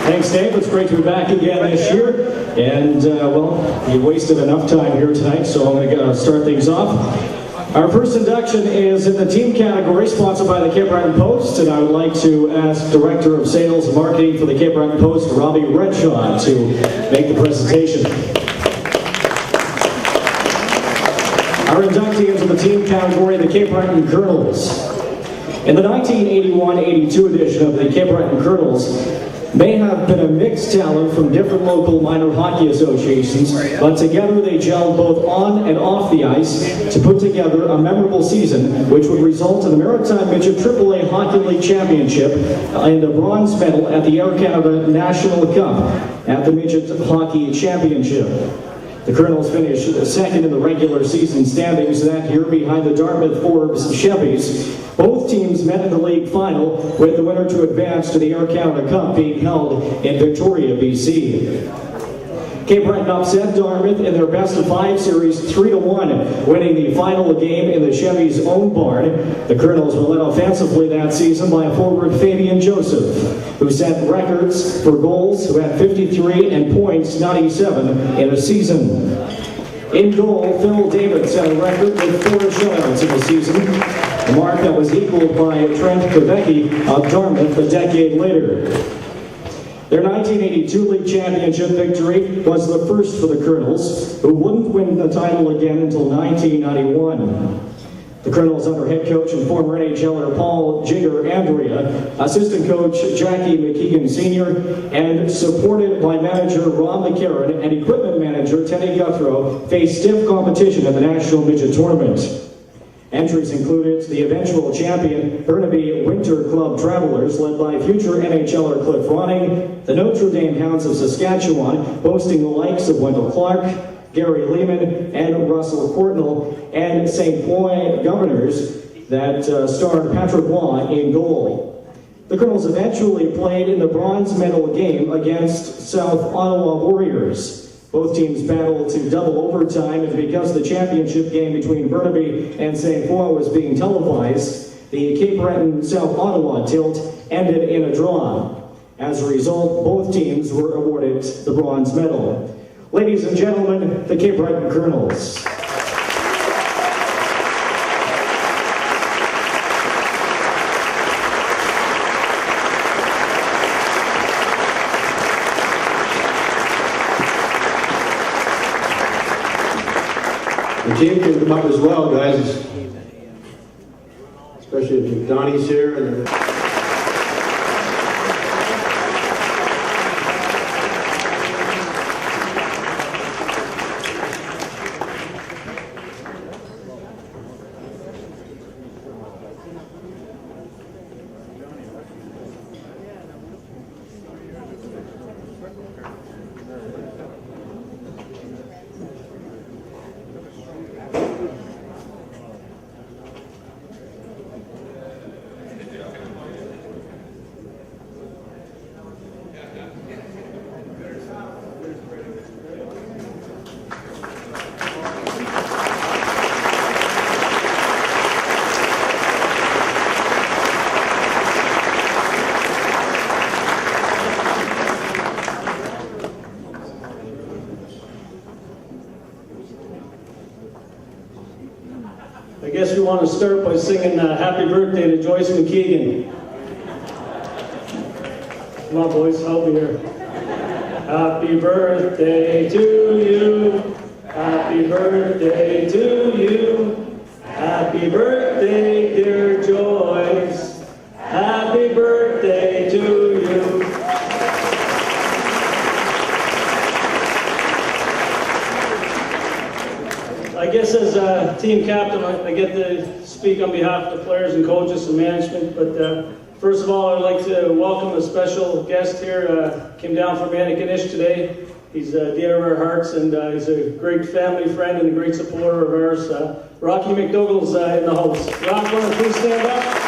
Thanks, Dave. It's great to be back again this year. And, well, you wasted enough time here tonight, so I'm going to start things off. Our first induction is in the team category, sponsored by the Cape Breton Post, and I would like to ask Director of Sales and Marketing for the Cape Breton Post, Robbie Redshaw, to make the presentation. Our inductee into the team category, the Cape Breton Colonels. In the 1981-82 edition of the Cape Breton Colonels, may have been a mixed talent from different local minor hockey associations, but together they gelled both on and off the ice to put together a memorable season, which would result in the Maritime Midget AAA Hockey League Championship and a bronze medal at the Air Canada National Cup at the Midget Hockey Championship. The Colonels finished second in the regular season standings that year behind the Dartmouth Forbes Chevys. Both teams met in the league final, with the winner to advance to the Air Canada Cup being held in Victoria, BC. Cape Breton upset Dartmouth in their best-of-5 series 3-1, winning the final game in the Chevy's own barn. The Colonels were led offensively that season by forward Fabian Joseph, who set records for goals, who had 53 and points 97 in a season. In goal, Phil David set a record with 4 shutouts in the season, a mark that was equaled by Trent Kvecki of Dartmouth a decade later. Their 1982 league championship victory was the first for the Colonels, who wouldn't win the title again until 1991. The Colonels under head coach and former NHLer Paul Jigger Andrea, assistant coach Jackie McKeegan Sr., and supported by manager Ron McCarron and equipment manager Teddy Guthrow, faced stiff competition in the National Midget Tournament. Entries included the eventual champion Burnaby Winter Club Travelers, led by future NHLer Cliff Ronning, the Notre Dame Hounds of Saskatchewan, boasting the likes of Wendell Clark, Gary Lehman, and Russell Courtnall, and St. Croix Governors that starred Patrick Waugh in goal. The Colonels eventually played in the bronze medal game against South Ottawa Warriors. Both teams battled to double overtime, and because the championship game between Burnaby and St. Croix was being televised, the Cape Breton South Ottawa tilt ended in a draw. As a result, both teams were awarded the bronze medal. Ladies and gentlemen, the Cape Breton Colonels. The team can come up as well, guys. Especially if Donnie's here and I guess we want to start by singing Happy Birthday to Joyce McKeegan. Come on, boys, help me here. Happy birthday to you. Happy birthday to you. Happy birthday, dear Joyce. Happy birthday to you. I guess as a team captain, I get to speak on behalf of the players and coaches and management, but first of all, I'd like to welcome a special guest here. Came down from Antigonish today. He's dear of our hearts, and he's a great family friend and a great supporter of ours. Rocky McDougall's in the house. Rock, want to please stand up?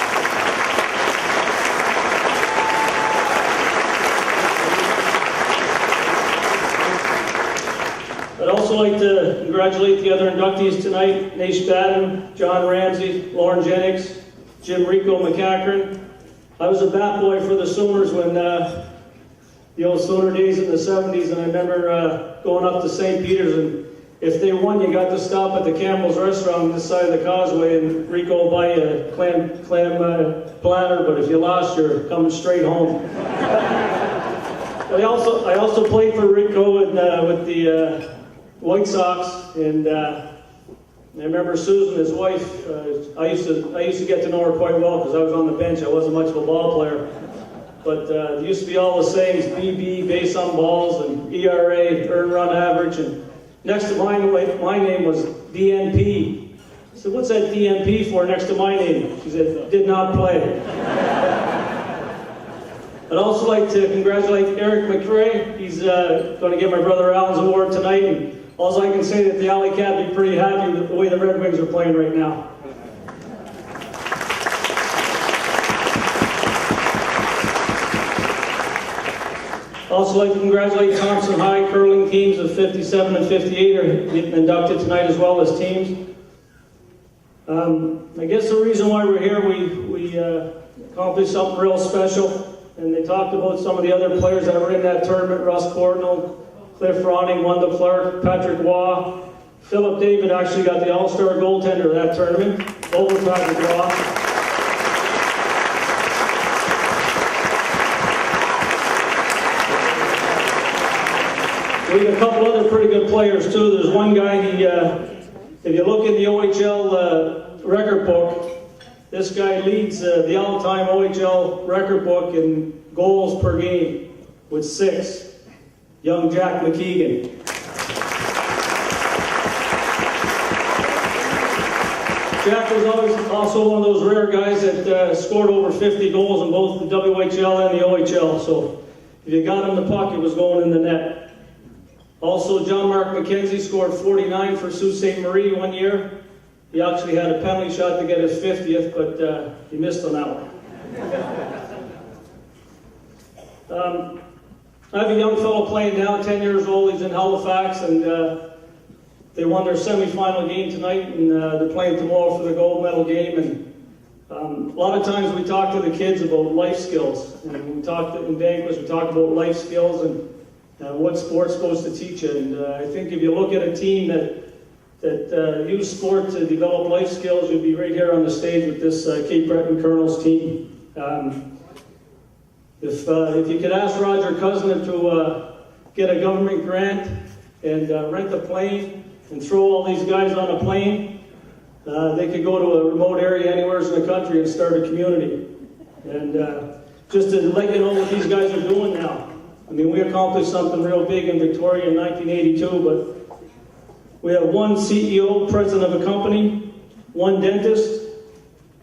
I'd also like to congratulate the other inductees tonight: Naish Batten, John Ramsey, Lauren Jennings, Jim Rico McCachran. I was a bat boy for the Sooners when the the old Sooner days in the 70s, and I remember going up to St. Peter's, and if they won, you got to stop at the Campbell's restaurant on this side of the causeway, and Rico will buy you a clam platter, but if you lost, you're coming straight home. I also played for Rico with the White Sox, and I remember Susan, his wife. I used to get to know her quite well because I was on the bench. I wasn't much of a ball player, but there used to be all the sayings: BB, base on balls, and ERA, earned run average. And next to my name was DNP. I said, "What's that DNP for next to my name?" She said, "Did not play." I'd also like to congratulate Eric McRae. He's going to get my brother Alan's award tonight. And also I can say that the Alley Cat will be pretty happy with the way the Red Wings are playing right now. I'd also like to congratulate Thompson High curling teams of 57 and 58 are getting inducted tonight as well as teams. I guess the reason why we're here, we accomplished something real special. And they talked about some of the other players that were in that tournament: Russ Cordnell, Cliff Ronning, Wendell Clark, Patrick Waugh. Philip David actually got the All-Star goaltender of that tournament over Patrick Waugh. We have a couple other pretty good players too. There's one guy, if you look in the OHL record book, this guy leads the all-time OHL record book in goals per game with 6. Young Jack McKeegan. Jack was always also one of those rare guys that scored over 50 goals in both the WHL and the OHL. So if you got him the puck, it was going in the net. Also, John Mark McKenzie scored 49 for Sault Ste. Marie one year. He actually had a penalty shot to get his 50th, but he missed on that one. I have a young fellow playing now, 10 years old. He's in Halifax, and they won their semifinal game tonight, and they're playing tomorrow for the gold medal game. And a lot of times we talk to the kids about life skills, and we talk in banquets, we talk about life skills and what sport's supposed to teach you. And I think if you look at a team that use sport to develop life skills, you'll be right here on the stage with this Cape Breton Colonels team. If you could ask Roger Cousin to get a government grant and rent a plane and throw all these guys on a plane, they could go to a remote area anywhere in the country and start a community. And just to let you know what these guys are doing now. I mean, we accomplished something real big in Victoria in 1982, but we have one CEO, president of a company, one dentist,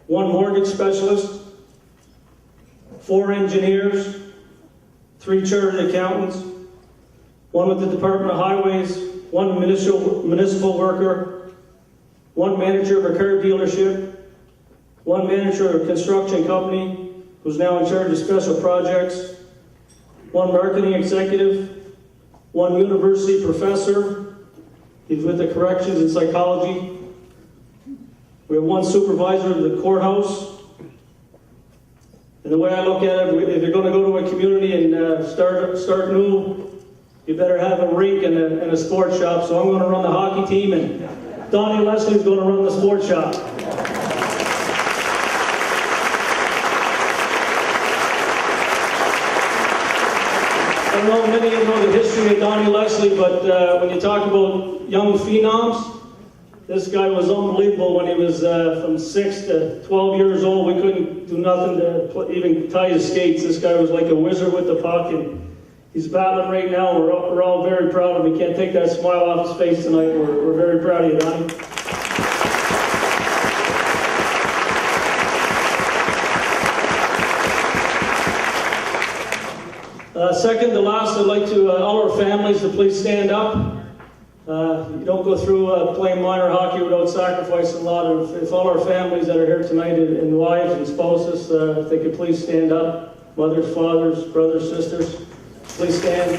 one mortgage specialist, 4 engineers, 3 chartered accountants, one with the Department of Highways, 1 municipal worker, 1 manager of a car dealership, 1 manager of a construction company who's now in charge of special projects, 1 marketing executive, 1 university professor. He's with the corrections and psychology. We have 1 supervisor of the courthouse. And the way I look at it, if you're going to go to a community and start new, you better have a rink and a sports shop. So I'm going to run the hockey team, and Donnie Leslie's going to run the sports shop. I don't know if many of you know the history of Donnie Leslie, but when you talk about young phenoms, this guy was unbelievable when he was from 6 to 12 years old. We couldn't do nothing to even tie his skates. This guy was like a wizard with the puck, and he's battling right now. We're all very proud of him. We can't take that smile off his face tonight. We're very proud of you, Donnie. Second to last, I'd like to all our families to please stand up. You don't go through playing minor hockey without sacrificing a lot. If all our families that are here tonight, and wives and spouses, if they could please stand up. Mothers, fathers, brothers, sisters, please stand.